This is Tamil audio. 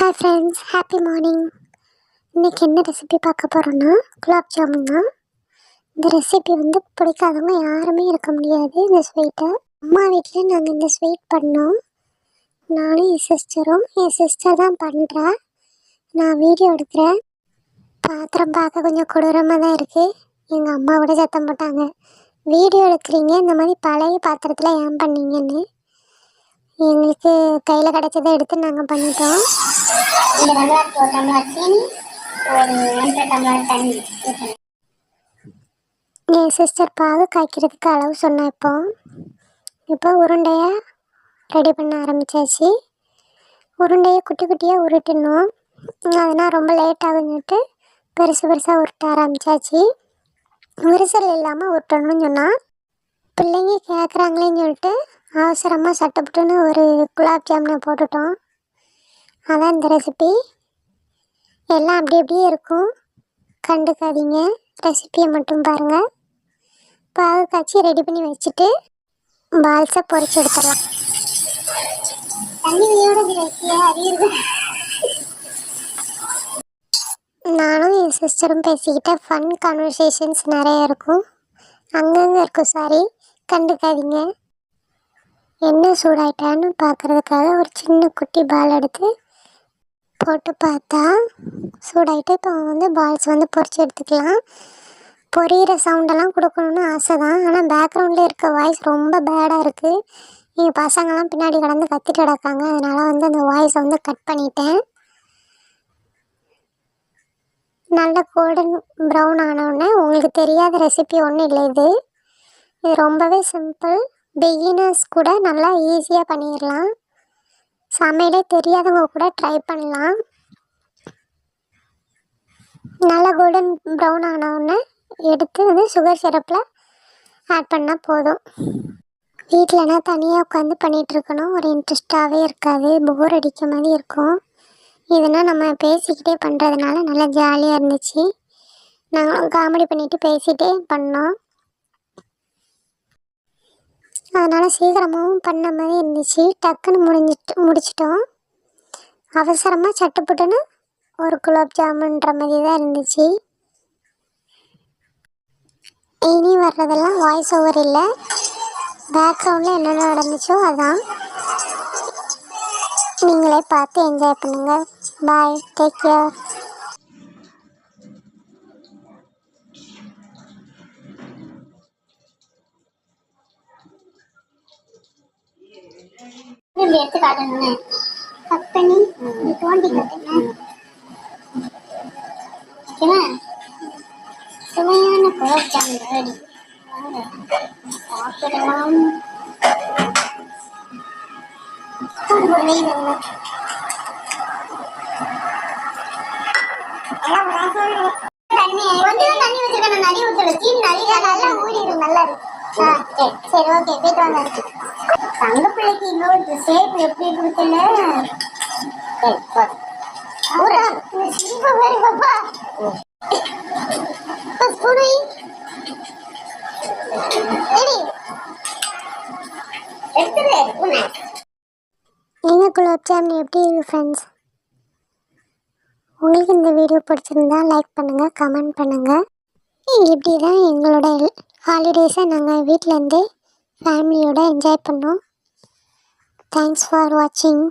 Hi friends, happy morning. இன்றைக்கி என்ன ரெசிபி பார்க்க போகிறோன்னா குலாப் ஜாமுன் தான். இந்த ரெசிபி பிடிக்காதவங்க யாருமே இருக்க முடியாது. இந்த ஸ்வீட்டை அம்மா வீட்டில் நாங்கள் இந்த ஸ்வீட் பண்ணோம். நானும் என் சிஸ்டர் தான் பண்ணுறா. நான் வீடியோ எடுக்கிறேன். பாத்திரம் பார்க்க கொஞ்சம் கொடூரமாக தான் இருக்குது. எங்கள் அம்மா கூட சத்தம் போட்டாங்க, வீடியோ எடுக்கிறீங்க, இந்த மாதிரி பழைய பாத்திரத்தில் ஏன் பண்ணீங்கன்னு. எங்களுக்கு கையில் கிடச்சதை எடுத்து நாங்கள் பண்ணிட்டோம். இந்த டம்ளருக்கு ஒரு டம்ளர் சீனி, ஒரு 1.5 டம்ளர் தண்ணி. என் சிஸ்டர் பாகு காய்க்கிறதுக்கு அளவு சொன்னேன். இப்போ உருண்டையை ரெடி பண்ண ஆரம்பித்தாச்சு. உருண்டையை குட்டி குட்டியாக உருட்டணும். அதனால் ரொம்ப லேட் ஆகுன்னுட்டு பெருசாக உருட்ட ஆரம்பித்தாச்சு. விரிசல் இல்லாமல் உருட்டணும்னு சொன்னால் பிள்ளைங்க கேட்குறாங்களேன்னு சொல்லிட்டு அவசரமாக சட்டப்பட்டுன்னு ஒரு குலாப் ஜாமுனை போட்டுட்டோம். அதான் இந்த ரெசிபி. எல்லாம் அப்படியே இருக்கும், கண்டுக்காதீங்க. ரெசிப்பியை மட்டும் பாருங்கள். பாகு காய்ச்சி ரெடி பண்ணி வச்சுட்டு பால்ஸை பொரிச்சு எடுத்துடலாம். நானும் என் சிஸ்டரும் பேசிக்கிட்ட ஃபன் கான்வர்சேஷன்ஸ் நிறைய இருக்கும், அங்கங்கே இருக்கும். சாரி, கண்டுக்காதீங்க. என்ன சூடாயிட்டான்னு பார்க்குறதுக்காக ஒரு சின்ன குட்டி பால் எடுத்து போட்டு பார்த்தா சூடாயிட்டு. இப்போ பால்ஸ் பொரிச்சு எடுத்துக்கலாம். பொரியிற சவுண்டெல்லாம் கொடுக்கணுன்னு ஆசை தான், ஆனால் பேக்ரவுண்டில் இருக்க வாய்ஸ் ரொம்ப பேடாக இருக்குது. எங்கள் பசங்கள்லாம் பின்னாடி கடந்து கத்திட்டு கிடக்காங்க. அதனால் அந்த வாய்ஸை கட் பண்ணிட்டேன். நல்ல கோல்டன் ப்ரௌன் ஆனோடனே உங்களுக்கு தெரியாத ரெசிபி ஒன்றும் இல்லை. இது ரொம்பவே சிம்பிள். பிகினர்ஸ் கூட நல்லா ஈஸியாக பண்ணிடலாம். சமையலே தெரியாதவங்க கூட ட்ரை பண்ணலாம். நல்லா கோல்டன் ப்ரௌன் ஆனவுடனே எடுத்து சுகர் சிரப்பில் ஆட் பண்ணால் போதும். வீட்டில்னா தனியாக உட்காந்து பண்ணிகிட்ருக்கணும், ஒரு இன்ட்ரெஸ்டாகவே இருக்காது, போர் அடிக்க மாதிரி இருக்கும். இதனால் நம்ம பேசிக்கிட்டே பண்ணுறதுனால நல்லா ஜாலியாக இருந்துச்சு. நாங்களும் காமெடி பண்ணிவிட்டு பேசிகிட்டே பண்ணோம். அதனால் சீக்கிரமாகவும் பண்ண மாதிரி இருந்துச்சு. டக்குன்னு முடிச்சிட்டோம். அவசரமாக சட்டுப்புட்டுன்னு ஒரு குலாப் ஜாமுன்ற மாதிரி தான் இருந்துச்சு. இனி வர்றதெல்லாம் வாய்ஸ் ஓவர் இல்லை, பேக்ரவுண்டில் என்னென்ன நடந்துச்சோ அதான். நீங்களே பார்த்து என்ஜாய் பண்ணுங்கள். பாய், டேக் கேர். எடுத்து காட்டணும், கட் பண்ணி தோண்டி காட்டுங்க. ஓகேவா? சுவையான குலாப் ஜாமுன் ரெடி. சாப்பிடலாம். தண்ணி வச்சிருக்கேன், நிறைய ஊற்றல, சீன் நிறைய நல்லா ஊறிடும். நல்லா இருக்கு. சரி, ஓகே, போயிட்டு வாங்க. தங்க பிள்ளைக்கு இன்னொரு ஷேப் எப்படி கொடுத்தல. எங்க குலாப் ஜாமுன் எப்படி இருக்கு ஃப்ரெண்ட்ஸ்? உங்களுக்கு இந்த வீடியோ பிடிச்சிருந்தா லைக் பண்ணுங்கள், கமெண்ட் பண்ணுங்கள். இப்படி தான் எங்களோட ஹாலிடேஸை நாங்கள் வீட்டிலேருந்தே ஃபேமிலியோடு என்ஜாய் பண்ணோம். தேங்க்ஸ் ஃபார் வாட்சிங்.